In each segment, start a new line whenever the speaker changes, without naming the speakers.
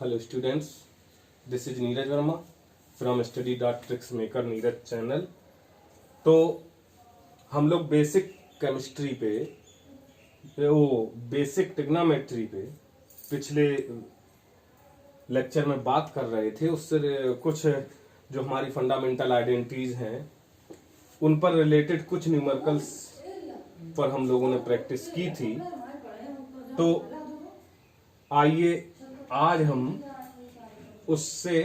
Hello students, this is Neeraj Verma from study.tricksmaker Neeraj channel. तो हम लोग बेसिक केमिस्ट्री पे बेसिक ट्रिग्नोमेट्री पे पिछले लेक्चर में बात कर रहे थे। उससे कुछ जो हमारी फंडामेंटल आइडेंटिटीज हैं उन पर रिलेटेड कुछ न्यूमेरिकल्स पर हम लोगों ने प्रैक्टिस की थी। तो आइए आज हम उससे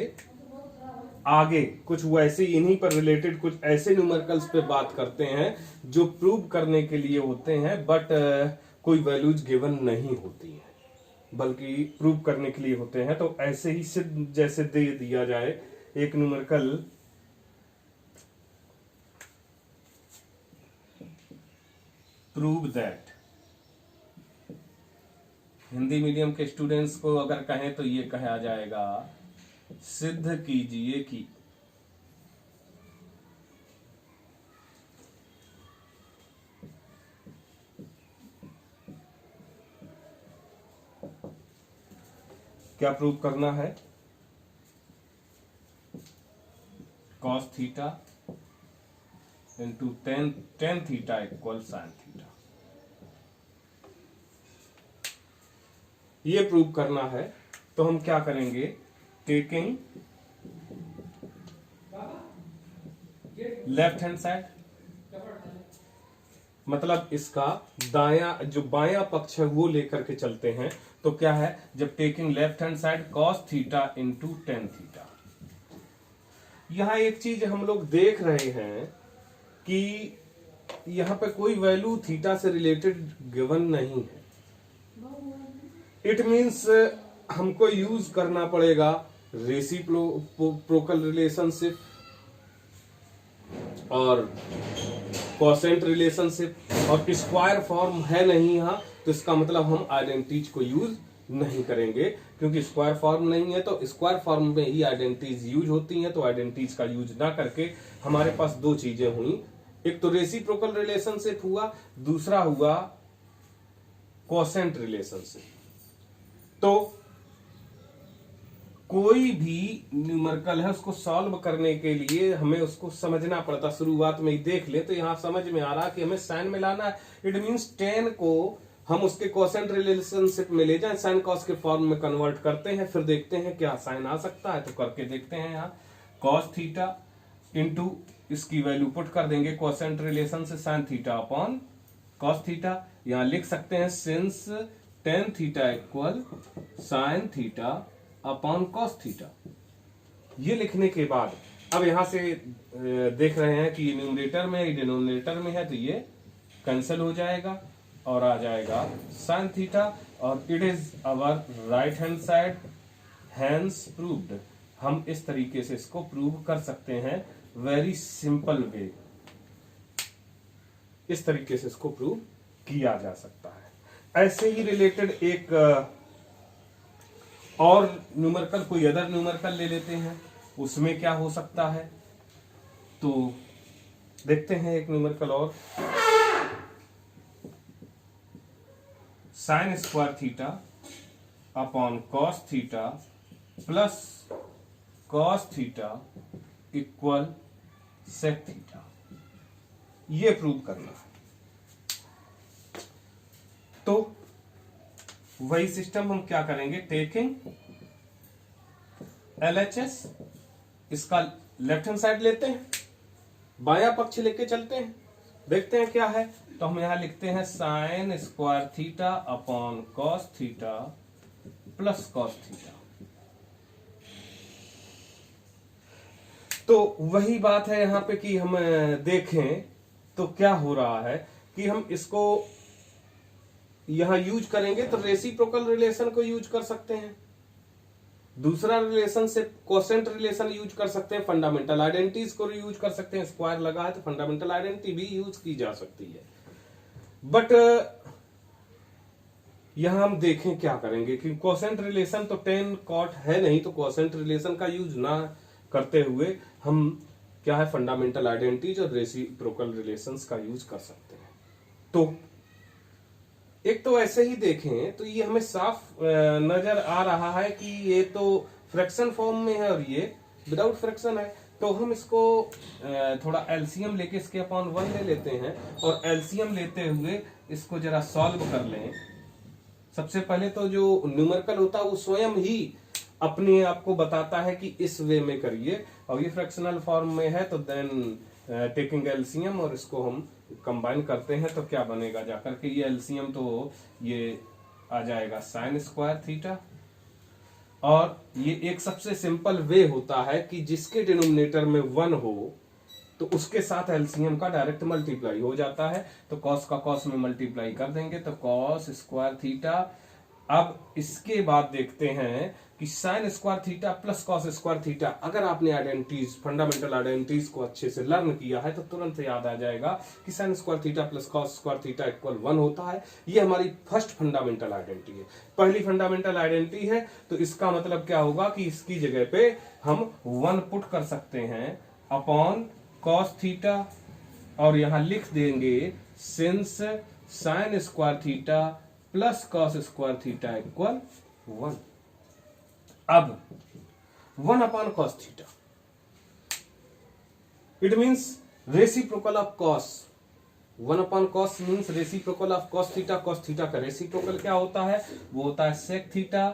आगे कुछ वैसे इन्हीं पर रिलेटेड कुछ ऐसे न्यूमेरिकल्स पे बात करते हैं जो प्रूव करने के लिए होते हैं बट कोई वैल्यूज गिवन नहीं होती है बल्कि प्रूव करने के लिए होते हैं। तो ऐसे ही सिद्ध जैसे दे दिया जाए एक numerical prove that, Hindi medium के स्टूडेंट्स को अगर कहें तो ये कहा जाएगा सिद्ध कीजिए कि क्या प्रूव करना है, cos theta into tan theta equal sine theta, ये प्रूव करना है। तो हम क्या करेंगे, टेकिंग लेफ्ट हैंड साइड, मतलब इसका दाया जो बायां पक्ष है वो लेकर के चलते हैं। तो क्या है, जब taking left hand side cos theta into tan theta, यहां एक चीज हम लोग देख रहे हैं कि यहां पे कोई वैल्यू थीटा से रिलेटेड गिवन नहीं है। इट मीन्स हमको यूज करना पड़ेगा रेसिप्रोकल रिलेशनशिप और कोसेंट रिलेशनशिप, और स्क्वायर फॉर्म है नहीं यहाँ, तो इसका मतलब हम आइडेंटिटीज को यूज नहीं करेंगे क्योंकि स्क्वायर फॉर्म नहीं है। तो स्क्वायर फॉर्म में ही आइडेंटिटीज यूज होती हैं, तो आइडेंटिटीज का यूज ना करके हमारे पास दो चीजें हुई, एक तो रेसिप्रोकल रिलेशनशिप हुआ, दूसरा हुआ कोसेंट रिलेशनशिप। तो कोई भी न्यूमेरिकल है उसको सॉल्व करने के लिए हमें उसको समझना पड़ता। शुरुआत में ही देख ले तो यहां समझ में आ रहा कि हमें साइन में लाना है। इट मींस 10 को हम उसके कोसेंट रिलेशनशिप में ले जाएं, साइन कॉस के फॉर्म में कन्वर्ट करते हैं, फिर देखते हैं क्या साइन आ सकता है। तो करके देखते हैं, यहाँ कॉस थीटा इंटू इसकी वैल्यू पुट कर देंगे कोसेंट रिलेशन से, sine theta upon cos theta. यहां लिख सकते हैं since tan theta equal sine theta upon cos theta. ये लिखने के बाद अब यहां से देख रहे हैं कि न्यूमरेटर में डिनोमिनेटर में है तो ये कैंसिल हो जाएगा और आ जाएगा साइन थीटा, और it is our right hand side, hence proved. हम इस तरीके से इसको प्रूव कर सकते हैं, वेरी सिंपल वे, इस तरीके से इसको प्रूव किया जा सकता है। ऐसे ही रिलेटेड एक और न्यूमेरिकल, कोई अदर न्यूमेरिकल ले लेते हैं, उसमें क्या हो सकता है तो देखते हैं एक न्यूमेरिकल और, sine square theta upon cos theta plus cos theta equal sec theta, ये प्रूव करना है। तो वही सिस्टम हम क्या करेंगे, टेकिंग LHS, इसका लेफ्ट हैंड साइड लेते हैं, बायां पक्ष लेके चलते हैं, देखते हैं क्या है। तो हम यहां लिखते हैं sign square theta upon cos theta plus cos theta. तो वही बात है यहां पे कि हम देखें तो क्या हो रहा है कि हम इसको यहां यूज करेंगे तो रेसिप्रोकल रिलेशन को यूज कर सकते हैं, दूसरा रिलेशन से कोसेंट रिलेशन यूज कर सकते हैं, फंडामेंटल आइडेंटिटीज को यूज कर सकते हैं, स्क्वायर लगा है तो फंडामेंटल आइडेंटिटी भी यूज की जा सकती है। बट यहां हम देखें क्या करेंगे कि कोसेंट रिलेशन तो 10 कॉट है नहीं, तो कोसेंट रिलेशन का यूज ना करते हुए हम क्या है, फंडामेंटल आइडेंटिटीज और रेसिप्रोकल रिलेशंस का यूज कर सकते हैं। तो एक तो ऐसे ही देखें तो ये हमें साफ नजर आ रहा है कि ये तो फ्रैक्शन फॉर्म में है और ये विदाउट फ्रैक्शन है। तो हम इसको थोड़ा एलसीएम लेके इसके अपॉन 1 ले लेते हैं और एलसीएम लेते हुए इसको जरा सॉल्व कर लें। सबसे पहले तो जो न्यूमेरिकल होता है वो स्वयं ही अपने आप को बताता है कि इस वे में करिए, और ये फ्रैक्शनल फॉर्म में है तो देन टेकिंग एलसीएम और इसको हम कंबाइन करते हैं तो क्या बनेगा जाकर के, ये एलसीएम तो ये आ जाएगा साइन स्क्वायर थीटा। और ये एक सबसे सिंपल वे होता है कि जिसके डिनोमिनेटर में 1 हो तो उसके साथ एलसीएम का डायरेक्ट मल्टीप्लाई हो जाता है, तो कॉस का कॉस में मल्टीप्लाई कर देंगे तो कॉस स्क्वायर थीटा। अब इसके बाद देखते हैं कि sign square theta plus cos square theta, अगर आपने आइडेंटिटीज फंडामेंटल आइडेंटिटीज को अच्छे से लर्न किया है तो तुरंत याद आ जाएगा कि sign square theta plus cos square theta equal 1 होता है। ये हमारी फर्स्ट फंडामेंटल आइडेंटिटी है, पहली फंडामेंटल आइडेंटिटी है। तो इसका मतलब क्या होगा कि इसकी जगह पे हम 1 पुट कर सकते हैं अपॉन कॉस थीटा और यहां लिख देंगे since sine square theta plus cos square theta equal 1। अब 1 upon cos theta it means reciprocal of cos. 1 upon cos means reciprocal of cos theta. Cos theta का रेसिप्रोकल क्या होता है, वो होता है सेक थीटा।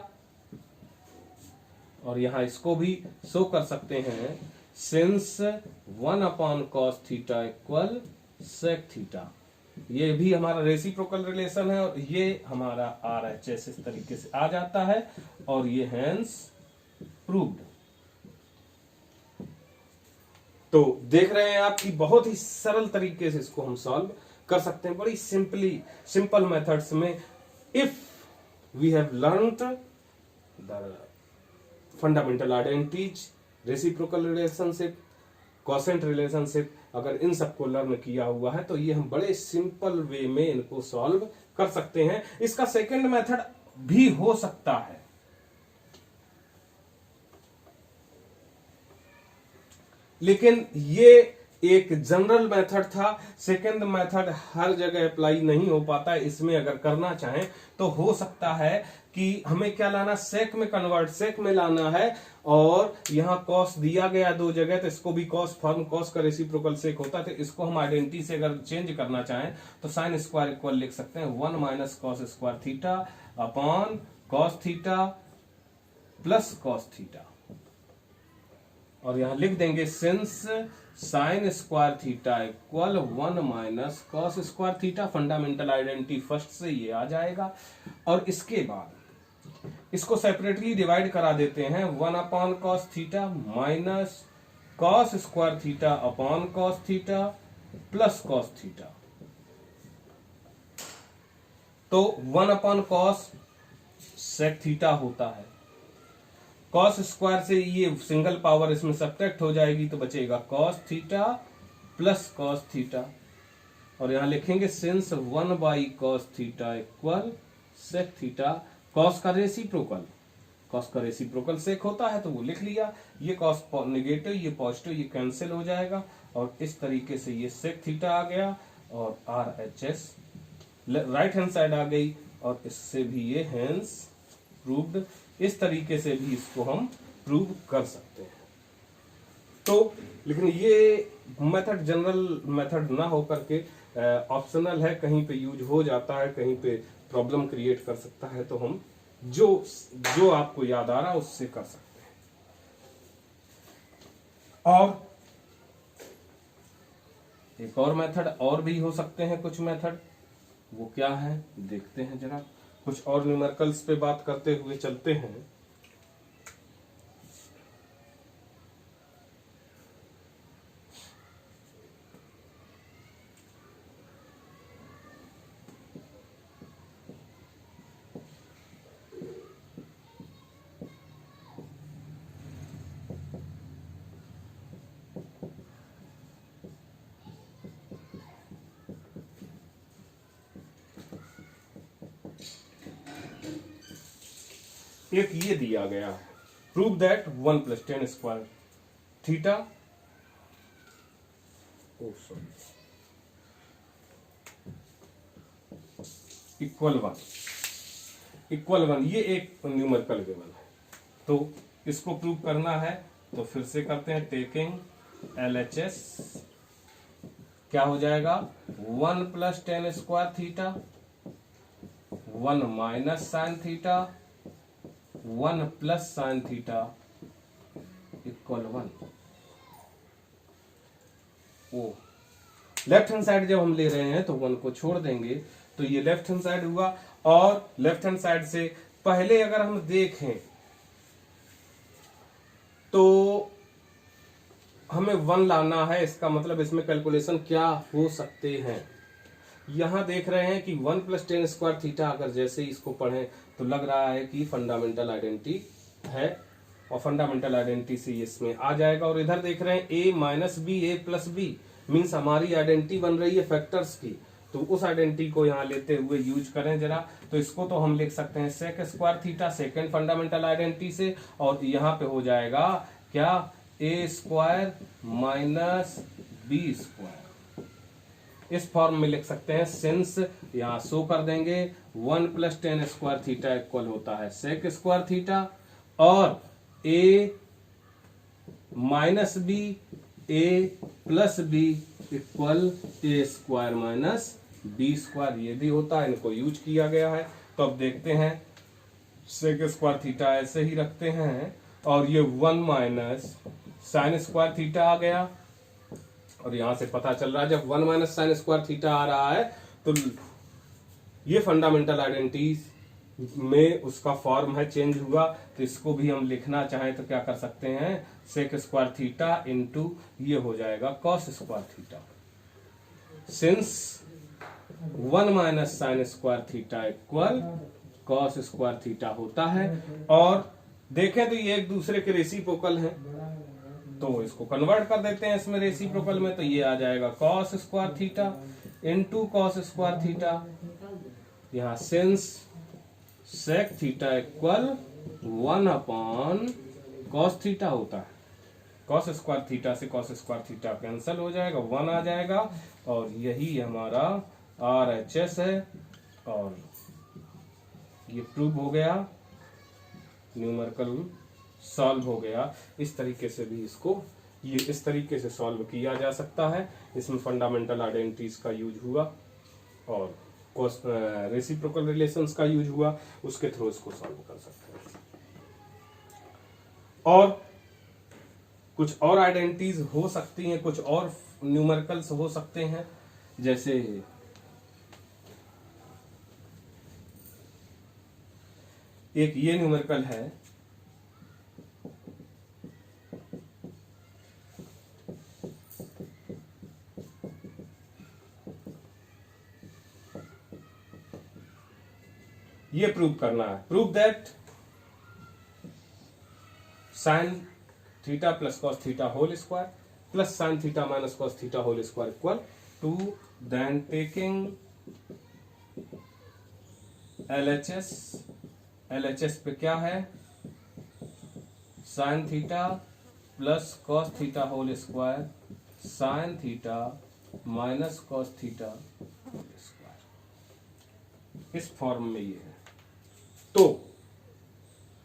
और यहां इसको भी शो कर सकते हैं since 1 upon cos theta equal sec theta. ये भी हमारा रेसिप्रोकल रिलेशन है और ये हमारा RHS इस तरीके से आ जाता है और ये हैंस प्रूव्ड। तो देख रहे हैं आप कि बहुत ही सरल तरीके से इसको हम सॉल्व कर सकते हैं, बड़ी सिंपल मेथड्स में। If we have learned the fundamental identities, reciprocal relationship, quotient relationship, अगर इन सबको लर्न किया हुआ है तो ये हम बड़े सिंपल वे में इनको सॉल्व कर सकते हैं। इसका सेकंड मेथड भी हो सकता है, लेकिन ये एक जनरल मेथड था। सेकंड मेथड हर जगह अप्लाई नहीं हो पाता, इसमें अगर करना चाहें तो हो सकता है कि हमें क्या लाना, सेक में कन्वर्ट, सेक में लाना है। और यहां कॉस दिया गया 2 जगह तो इसको भी कॉस फॉर्म, कॉस का रेसिप्रोकल सेक होता है, तो इसको हम आइडेंटिटी से अगर चेंज करना चाहें तो साइन स्क्वायर इक्वल लिख सकते हैं 1 minus cos square theta upon cos theta plus cos theta. और यहां लिख देंगे since sine square theta equal 1 minus cos square theta. Fundamental identity first से ये आ जाएगा। और इसके बाद इसको सेपरेटली डिवाइड करा देते हैं, 1 upon cos theta minus cos square theta upon cos theta plus cos theta. तो 1 अपॉन कॉस सेक थीटा होता है, कॉस स्क्वायर से ये सिंगल पावर इसमें सब्ट्रैक्ट हो जाएगी तो बचेगा cos theta plus cos theta. और यहां लिखेंगे since 1 by cos theta equal sec theta. Cos का रेसिप्रोकल, कॉस का रेसिप्रोकल सेक होता है तो वो लिख लिया। ये कॉस नेगेटिव, ये पॉजिटिव, ये कैंसिल हो जाएगा और इस तरीके से ये सेक थीटा आ गया और RHS राइट हैंड साइड आ गई और इससे भी ये हैंस प्रूव्ड। इस तरीके से भी इसको हम प्रूव कर सकते हैं। तो लेकिन ये मेथड जनरल मेथड ना हो करके ऑप्शनल है, कहीं पे यूज हो जाता है, कहीं पे प्रॉब्लम क्रिएट कर सकता है, तो हम जो आपको याद आ रहा है उससे कर सकते हैं। और एक और मेथड और भी हो सकते हैं, कुछ मेथड, वो क्या है देखते हैं जरा। कुछ और न्यूमेरिकल्स पे बात करते हुए चलते हैं। एक ये दिया गया है, prove that 1 plus 10 square theta, equal one, ये एक न्यूमेरिकल गिवन है। तो इसको प्रूव करना है तो फिर से करते हैं। टेकिंग LHS क्या हो जाएगा, 1 plus ten square theta, 1 minus sine theta, 1 plus sine theta equal 1। ओ लेफ्ट हैंड साइड जब हम ले रहे हैं तो 1 को छोड़ देंगे, तो ये लेफ्ट हैंड साइड हुआ। और लेफ्ट हैंड साइड से पहले अगर हम देखें तो हमें 1 लाना है, इसका मतलब इसमें कैलकुलेशन क्या हो सकते हैं। यहां देख रहे हैं कि 1 प्लस टेन स्क्वायर थीटा, अगर जैसे इसको पढ़ें तो लग रहा है कि फंडामेंटल आइडेंटिटी है, और फंडामेंटल आइडेंटिटी से इसमें आ जाएगा। और इधर देख रहे हैं a minus b, a plus b, means हमारी आइडेंटिटी बन रही है फैक्टर्स की। तो उस आइडेंटिटी को यहां लेते हुए यूज करें जरा, तो इसको तो हम लिख सकते हैं sec square theta second fundamental identity से, और यहां पे हो जाएगा क्या, a square minus b square. इस फॉर्म में लिख सकते हैं, सिंस यहां शो कर देंगे 1 plus ten square theta equal होता है सेक स्क्वायर थीटा, और ए minus b, a plus b equal a square minus b square, ये भी होता है, इनको यूज किया गया है। तो अब देखते हैं, सेक स्क्वायर थीटा ऐसे ही रखते हैं, और ये 1 माइनस साइन स्क्वायर थीटा आ गया। और यहां से पता चल रहा है जब 1 माइनस साइन स्क्वायर थीटा आ रहा है तो ये फंडामेंटल आइडेंटिटी में उसका फॉर्म है, चेंज हुआ। तो इसको भी हम लिखना चाहें तो क्या कर सकते हैं, सेक स्क्वायर थीटा इंटू ये हो जाएगा cos square theta. Since 1 minus sine square theta equal cos square theta होता है। और देखें तो ये एक दूसरे के रेसिप्रोकल हैं, तो इसको कन्वर्ट कर देते हैं इसमें रेसिप्रोकल में, तो ये आ जाएगा cos square theta into cos square theta. यहां since sec theta equal 1 upon cos theta होता है। कॉस स्क्वायर थीटा से कॉस स्क्वायर थीटा कैंसिल हो जाएगा, 1 आ जाएगा, और यही हमारा RHS है। और ये प्रूव हो गया, न्यूमेरिकल सॉल्व हो गया। इस तरीके से भी इसको ये इस तरीके से सॉल्व किया जा सकता है। इसमें फंडामेंटल आइडेंटिटीज का यूज हुआ और रेसिप्रोकल रिलेशंस का यूज हुआ, उसके थ्रू इसको सॉल्व कर सकते हैं। और कुछ और आइडेंटिटीज हो सकती हैं, कुछ और न्यूमेरिकल्स हो सकते हैं, जैसे एक ये न्यूमेरिकल है, ये प्रूव करना है। Prove that sine theta plus cos theta whole square plus sine theta minus cos theta whole square equal to, then taking LHS पे क्या है, sine theta plus cos theta whole square sine theta minus cos theta whole square, इस form में ये है। तो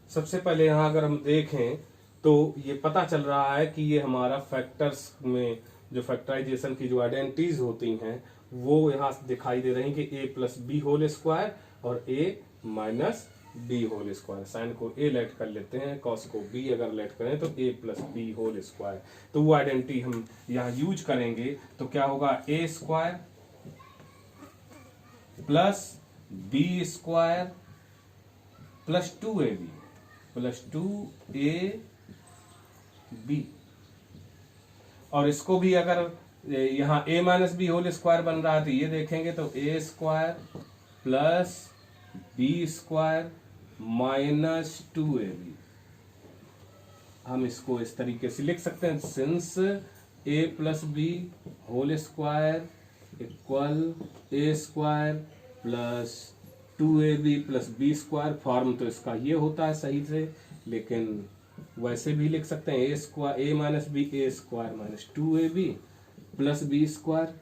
सबसे पहले यहां अगर हम देखें तो ये पता चल रहा है कि ये हमारा फैक्टर्स में जो फैक्टराइजेशन की जो आइडेंटिटीज होती हैं वो यहां दिखाई दे रही कि a plus b whole square और a minus b whole square. Sine को a लेट कर लेते हैं, कॉस को b अगर लेट करें तो a plus b whole square. तो वो आइडेंटिटी हम यहां यूज करेंगे तो क्या होगा, a square plus b square plus 2ab plus 2ab। और इसको भी अगर यहां a minus b whole square बन रहा है तो ये देखेंगे तो a square plus b square minus 2ab। हम इसको इस तरीके से लिख सकते हैं, since a plus b whole square equal a square plus 2ab plus b square. Form तो इसका ये होता है सही से, लेकिन वैसे भी लिख सकते हैं a square a minus b, a square minus 2ab plus b square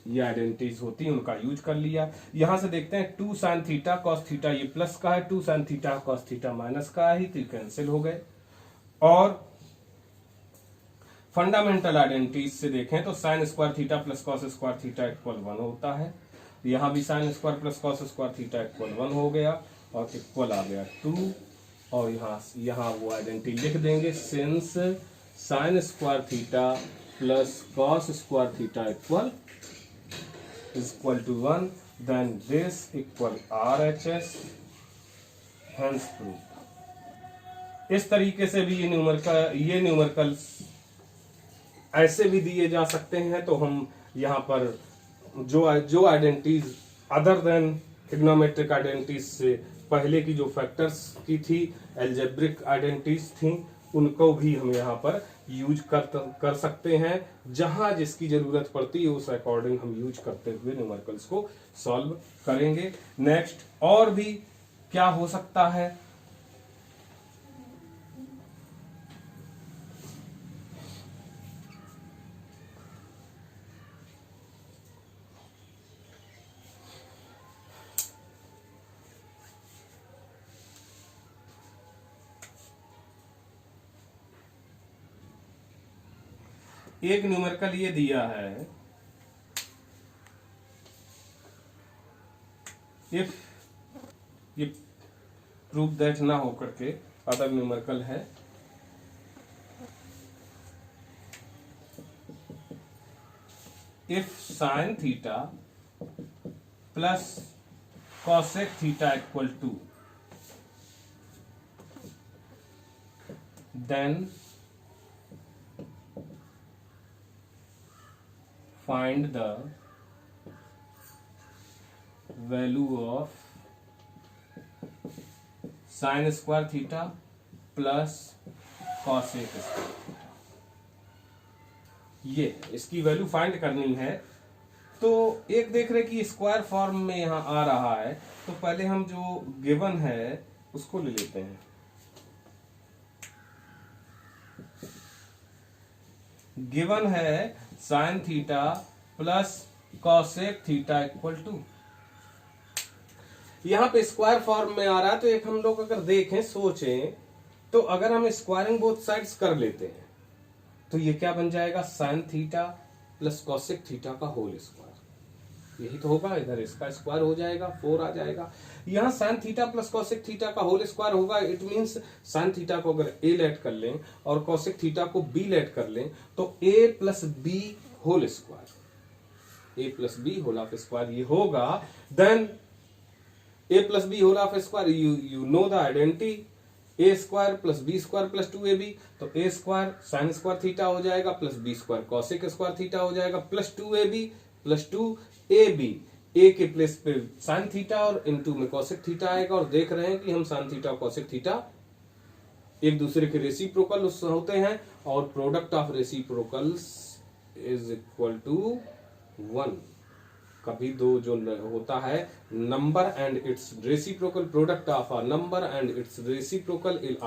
ये आइडेंटिटीज होती हैं, उनका यूज कर लिया। यहां से देखते हैं 2 sin थीटा cos थीटा, ये प्लस का है, 2 sin theta cos theta minus का है, तो कैंसिल हो गए। और फंडामेंटल आइडेंटिटीज से देखें तो sign square theta plus cos square theta equal 1 होता है। यहां भी sine square plus cos square theta equal 1 हो गया और इक्वल आ गया 2। और यहां वो आइडेंटिटी लिख देंगे, since sine square theta plus cos square theta equal to 1, then this equal RHS, hence prove. इस तरीके से भी ये न्यूमेरिकल्स ऐसे भी दिए जा सकते हैं। तो हम यहाँ पर जो identities other than trigonometric identities से पहले की जो फैक्टर्स की थी, एल्जेब्रिक आइडेंटिटीज थी, उनको भी हम यहाँ पर यूज कर सकते हैं। जहां जिसकी जरूरत पड़ती है उस अकॉर्डिंग हम यूज करते हुए न्यूमेरिकल्स को सॉल्व करेंगे। नेक्स्ट और भी क्या हो सकता है, एक न्यूमेरिकल ये दिया है, इफ ये प्रूफ दैट ना हो करके अदर न्यूमेरिकल है, if sine theta plus cosec theta equal to, then find the value of sin square theta plus cosec square theta। ये इसकी वैल्यू फाइंड करनी है। तो एक देख रहे कि स्क्वायर फॉर्म में यहां आ रहा है, तो पहले हम जो गिवन है उसको ले लेते हैं। गिवन है sine theta plus cosec theta equal to, यहां पे स्क्वायर फॉर्म में आ रहा है। तो एक हम लोग अगर देखें, सोचें, तो अगर हम स्क्वायरिंग बोथ साइड्स कर लेते हैं तो ये क्या बन जाएगा, sine theta plus cosec theta का होल स्क्वायर। यही तो होगा, इधर इसका स्क्वायर हो जाएगा, 4 आ जाएगा। यहां sine theta plus cosec theta का होल स्क्वायर होगा। इट मींस साइन थीटा को अगर a लेट कर लें और कॉसेक थीटा को b लेट कर लें तो a plus b whole square, a plus b whole of square ये होगा। Then a plus b whole of square, you know the identity, a square plus b square plus 2ab, तो a square sine square theta हो जाएगा plus b square cosec square theta हो जाएगा plus 2ab plus 2ab। a के place पे sine theta और into में cosec theta आएगा। और देख रहे हैं कि हम साइन थीटा और कॉसेक थीटा एक दूसरे के रेसिप्रोकल होते हैं, और product of reciprocals is equal to 1। कभी दो जो होता है number and its reciprocal, product of a number and its reciprocal is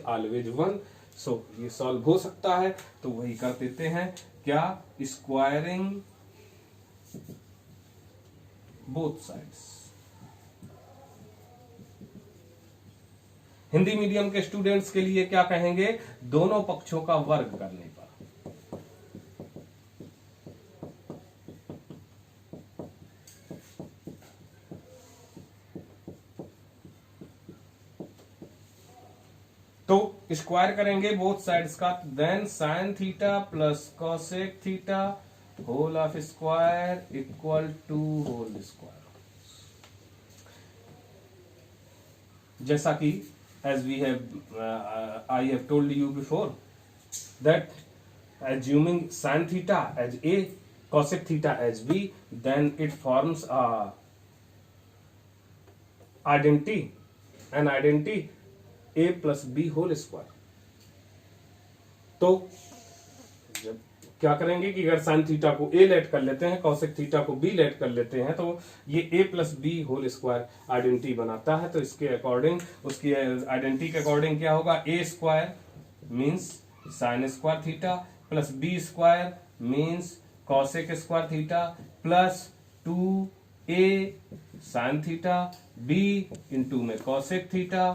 always 1। सो ये सॉल्व हो सकता है। तो वही कर देते हैं, क्या, squaring both sides. Hindi medium के स्टूडेंट्स के लिए क्या कहेंगे, दोनों पक्षों का वर्ग करने पर। तो स्क्वायर करेंगे बोथ साइड्स का, then sine theta plus cosec theta whole of square equal to whole square. जैसा कि as we have I have told you before that assuming sin theta as a, cosec theta as b, then it forms a identity, an identity a plus b whole square। तो जब क्या करेंगे कि अगर sine theta को a let कर लेते हैं, कॉसेक थीटा को b लेट कर लेते हैं, तो ये a plus b whole square identity बनाता है। तो इसके अकॉर्डिंग, उसकी आइडेंटिटी के अकॉर्डिंग क्या होगा, a square means sine square theta plus b square means cosec square theta plus 2a sine theta b into में कॉसेक थीटा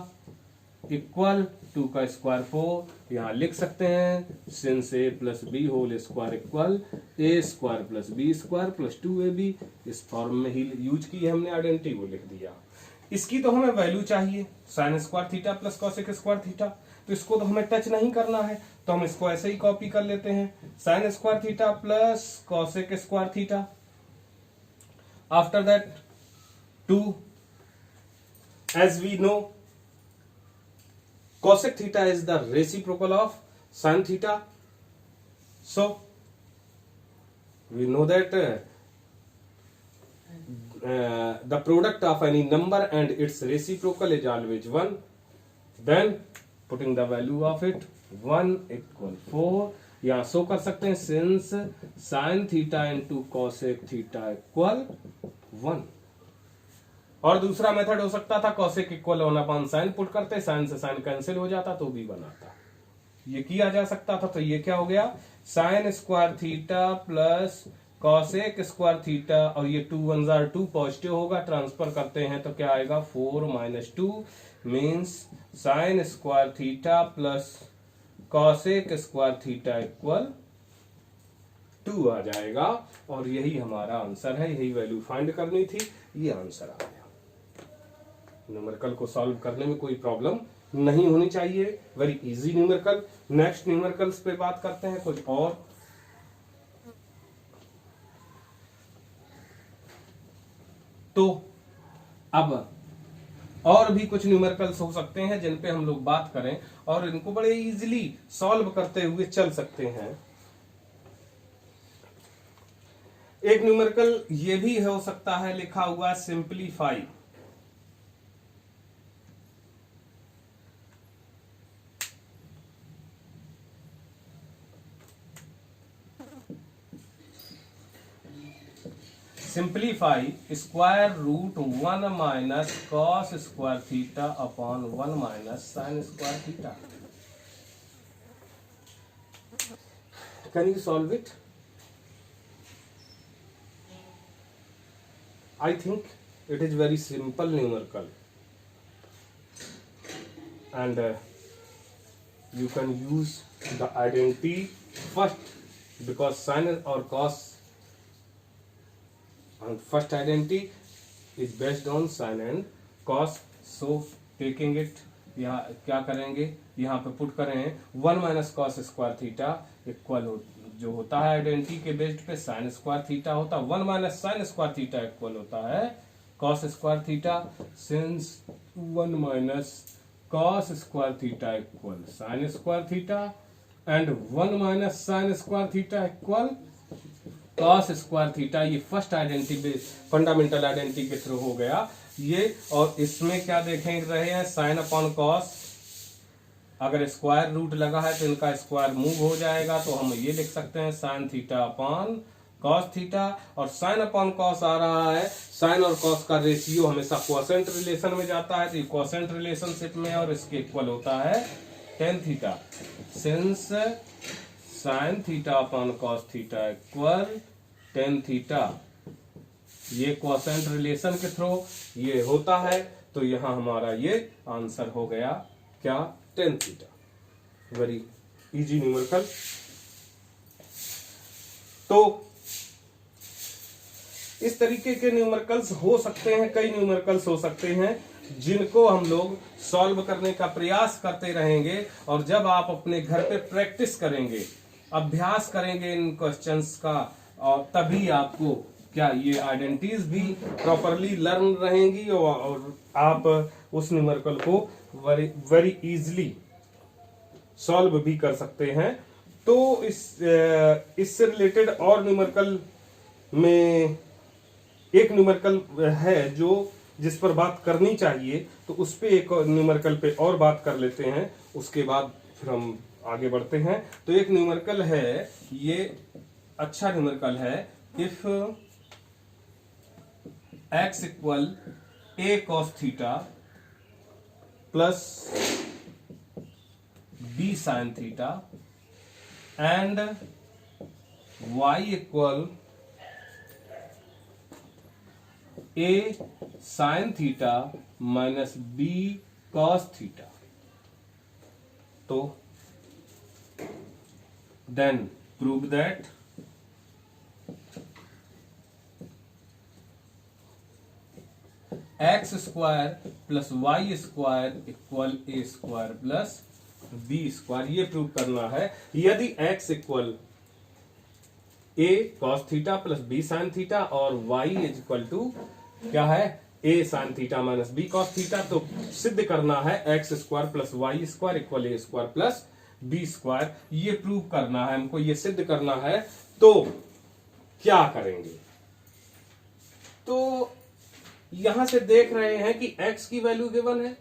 इक्वल 2 का स्क्वायर 4 यहां लिख सकते हैं since a plus b whole square equal a square plus b square plus 2ab। इस form में ही use की है हमने, आइडेंटिटी को लिख दिया। इसकी तो हमें वैल्यू चाहिए sign square theta plus cosec square theta, तो इसको तो हमें टच नहीं करना है, तो हम इसको ऐसे ही कॉपी कर लेते हैं sign square theta plus cosec square theta. After that 2 as we know cosec theta is the reciprocal of sin theta, so we know that the product of any number and its reciprocal is always 1, then putting the value of it 1 equal 4 यहां show कर सकते हैं since sin theta into cosec theta equal 1। और दूसरा method हो सकता था cosec equal 1 sign put करते, साइन से साइन कैंसिल हो जाता तो भी बनाता, ये किया जा सकता था। तो ये क्या हो गया sign square theta plus cosec square theta, और ये 2 1 जार 2 पॉजिटिव होगा, ट्रांसफर करते हैं तो क्या आएगा 4 minus 2 means sine square theta plus cosec square theta equal 2 आ जाएगा। और यही हमारा आंसर है, यही वैल्यू फाइंड करनी थी, ये आंसर आ गया। न्यूमेरिकल को सॉल्व करने में कोई प्रॉब्लम नहीं होनी चाहिए, very easy numerical. Next numericals पे बात करते हैं कुछ और। तो अब और भी कुछ न्यूमेरिकल्स हो सकते हैं जिन पे हम लोग बात करें और इनको बड़े इजीली सॉल्व करते हुए चल सकते हैं। एक न्यूमेरिकल ये भी हो सकता है लिखा हुआ simplify, simplify square root 1 minus cos square theta upon 1 minus sine square theta. Can you solve it? I think it is very simple numerical and you can use the identity first because sin or cos and first identity is based on sin and cos, so taking it यहाँ क्या करेंगे, यहाँ पे put करें 1 minus cos square theta equal जो होता है identity के बेस्ड पे साइन स्क्वायर थीटा होता है, 1 minus sine square theta equal होता है cos square theta, since 1 minus cos square theta equal sign square theta and 1 minus sine square theta equal cos square theta. ये first identity fundamental identity के through हो गया ये। और इसमें क्या देखें रहे हैं साइन अपॉन कॉस, अगर स्क्वायर रूट लगा है तो इनका स्क्वायर मूव हो जाएगा, तो हम ये लिख सकते हैं sine theta upon cos theta. और साइन अपॉन कॉस आ रहा है, साइन और कॉस का रेशियो हमेशा क्वोशेंट रिलेशन में जाता है, तो ये क्वोशेंट रिलेशनशिप में और इसके इक्वल होता है tan theta, since sine theta upon cos theta equal tan theta. ये क्वोशेंट रिलेशन के थ्रू ये होता है, तो यहां हमारा ये आंसर हो गया क्या, tan theta. Very easy numerical. तो इस तरीके के न्यूमेरिकल्स हो सकते हैं, कई न्यूमेरिकल्स हो सकते हैं जिनको हम लोग सॉल्व करने का प्रयास करते रहेंगे। और जब आप अपने घर पे प्रैक्टिस करेंगे, अभ्यास करेंगे इन क्वेश्चंस का, और तभी आपको क्या ये आइडेंटिटीज भी प्रॉपरली लर्न रहेंगी और आप उस न्यूमेरिकल को वेरी इजीली सॉल्व भी कर सकते हैं। तो इससे रिलेटेड और न्यूमेरिकल में एक न्यूमेरिकल है जो जिस पर बात करनी चाहिए, तो उस पे एक न्यूमेरिकल पे और बात कर लेते हैं, उसके बाद फिर हम आगे बढ़ते हैं। तो एक न्यूमेरिकल है, ये अच्छा न्यूमेरिकल है, if x equal a cos theta plus b sin theta and y equal a sine theta minus b cos theta. तो then prove that x square plus y square equal a square plus b square. ये prove करना है। यदि x equal a cos theta plus b sine theta और y is equal to क्या है, a sine theta minus b cos theta, तो सिद्ध करना है x square plus y square equal a square plus b square. ये prove करना है हमको, ये सिद्ध करना है। तो क्या करेंगे? तो यहां से देख रहे हैं कि x की वैल्यू गिवन है,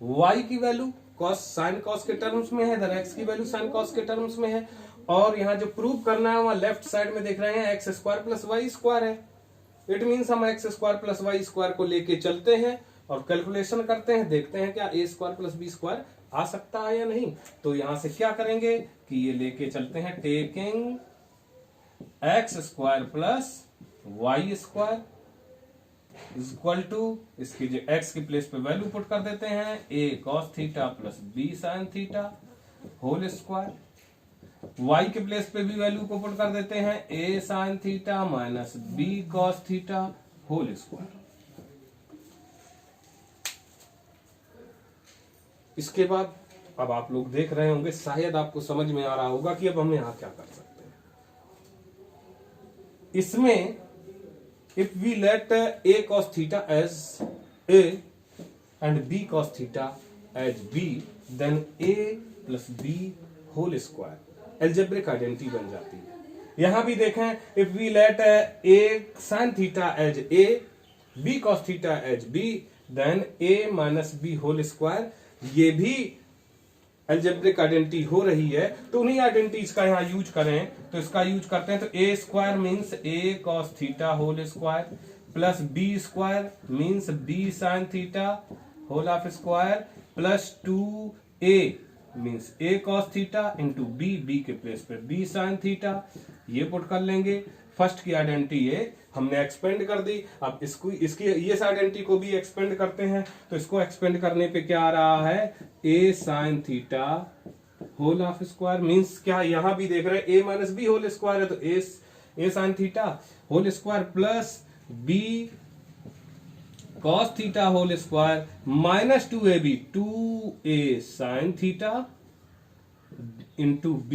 y की वैल्यू cos साइन कॉस के टर्म्स में है, इधर x की वैल्यू साइन कॉस के टर्म्स में है, और यहां जो प्रूव करना है वहां लेफ्ट साइड में देख रहे हैं x square plus y square है। इट मीन्स हम x square plus y square को लेके चलते हैं और कैलकुलेशन करते हैं, देखते हैं क्या a square plus b square आ सकता है या नहीं। तो यहां से क्या करेंगे कि ये लेके चलते हैं, taking x square plus y square is equal to, इसकी जो एक्स की प्लेस पे वैल्यू पुट कर देते हैं, a cos theta plus b sine theta whole square. y के प्लेस पे भी वैल्यू को पुट कर देते हैं, a sine theta minus b cos theta whole square. इसके बाद अब आप लोग देख रहे होंगे, शायद आपको समझ में आ रहा होगा कि अब हम यहां क्या कर सकते हैं। इसमें if we let a cos theta as a and b cos theta as b, then a plus b whole square algebraic identity बन जाती है। यहां भी देखें, if we let a sin theta as a, b cos theta as b, then a minus b whole square, ये भी algebraic identity हो रही है। तो उन्हीं आइडेंटिटीज का यहां यूज करें, तो इसका यूज करते हैं। तो a square means a cos theta whole square plus b square means b sin theta whole of square plus 2a means a cos theta into b के प्लेस पे b sin थीटा। ये put कर लेंगे। First की identity ये हमने expand कर दी। अब इसको इसकी ये आइडेंटिटी को भी एक्सपेंड करते हैं। तो इसको एक्सपेंड करने पे क्या आ रहा है, a sin theta whole of square means क्या, यहां भी देख रहे हैं a minus b whole square है, तो a sin theta whole square plus b cos theta whole square minus 2ab 2a sin theta into b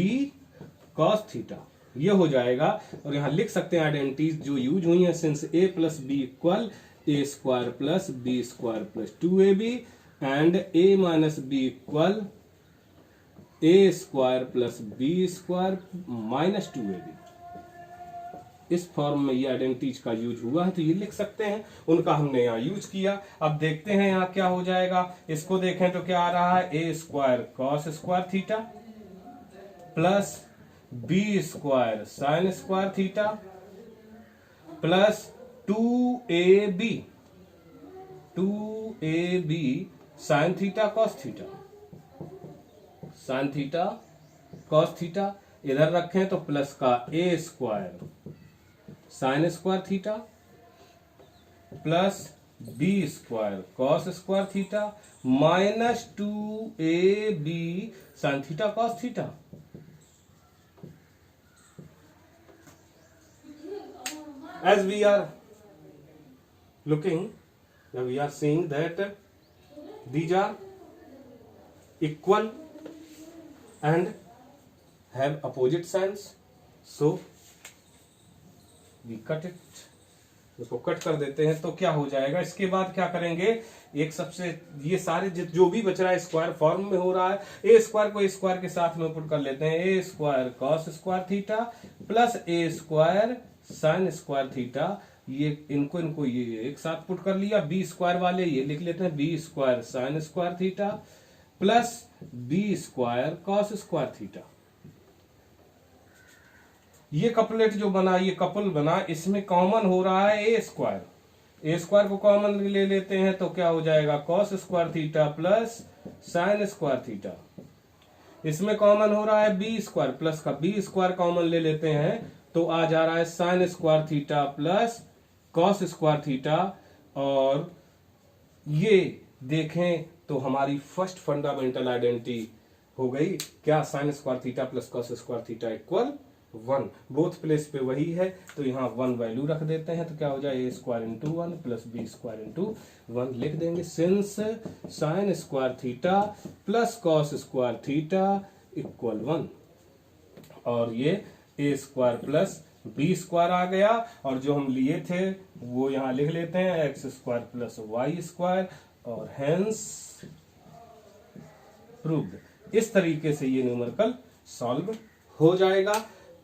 cos theta. ये हो जाएगा। और यहां लिख सकते हैं आइडेंटिटीज जो यूज हुई हैं, since a plus b equal a square plus b square plus 2ab and a minus b equal a square plus b square minus 2ab। इस फॉर्म में ये आइडेंटिटीज का यूज हुआ है, तो ये लिख सकते हैं, उनका हमने यहाँ यूज किया। अब देखते हैं यहाँ क्या हो जाएगा। इसको देखें तो क्या आ रहा है, a square cos square theta plus b square sine square theta plus 2ab sine theta cos theta, sine theta cos theta इधर रखें तो प्लस का a square sine square theta plus b square cos square theta minus 2ab sine theta cos theta. As we are looking, we are seeing that these are equal and have opposite signs, so we cut it, उसको cut कर देते हैं। तो क्या हो जाएगा, इसके बाद क्या करेंगे, एक सबसे ये सारे जो भी बच रहा है स्क्वायर फॉर्म में हो रहा है, ए स्क्वायर को ए स्क्वायर के साथ में पुट कर लेते हैं, a square cos square theta plus a square sine square theta. ये इनको ये एक साथ पुट कर लिया। बी स्क्वायर वाले ये लिख लेते हैं, b square sine square theta plus b square cos square theta. ये कपलेट जो बना, ये कपल बना, इसमें कॉमन हो रहा है ए स्क्वायर। ए स्क्वायर को कॉमन ले लेते हैं तो क्या हो जाएगा, cos square theta plus sign square theta. इसमें कॉमन हो रहा है बी स्क्वायर, प्लस का बी स्क्वायर कॉमन ले लेते हैं तो आ जा रहा है sign square theta plus cos square theta. और ये देखें तो हमारी फर्स्ट फंडामेंटल आइडेंटिटी हो गई क्या, sign square theta plus cos square theta equal 1। Both place पे वही है तो यहाँ 1 वैल्यू रख देते हैं तो क्या हो जाए a square into 1 plus b square into 1 लिख देंगे। Since sine square theta plus cos square theta equal 1, और ये a square plus b square आ गया, और जो हम लिए थे वो यहाँ लिख लेते हैं x square plus y square, और हेंस प्रूव्ड। इस तरीके से ये न्यूमेरिकल सॉल्व हो जाएगा।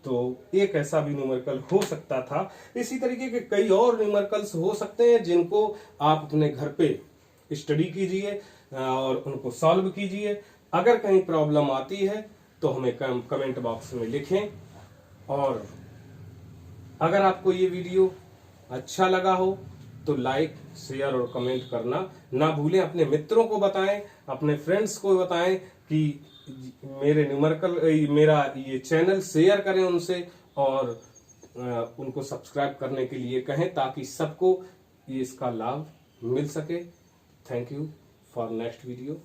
तो एक ऐसा भी न्यूमेरिकल हो सकता था। इसी तरीके के कई और न्यूमेरिकल्स हो सकते हैं जिनको आप अपने घर पे स्टडी कीजिए और उनको सॉल्व कीजिए। अगर कहीं प्रॉब्लम आती है तो हमें कमेंट बॉक्स में लिखें, और अगर आपको ये वीडियो अच्छा लगा हो तो लाइक शेयर और कमेंट करना ना भूलें। अपने मित्रों को बताएं, अपने फ्रेंड्स को बताएं कि मेरे न्यूमेरिकल मेरा ये चैनल शेयर करें उनसे, और उनको सब्सक्राइब करने के लिए कहें ताकि सबको ये इसका लाभ मिल सके। Thank you for next video.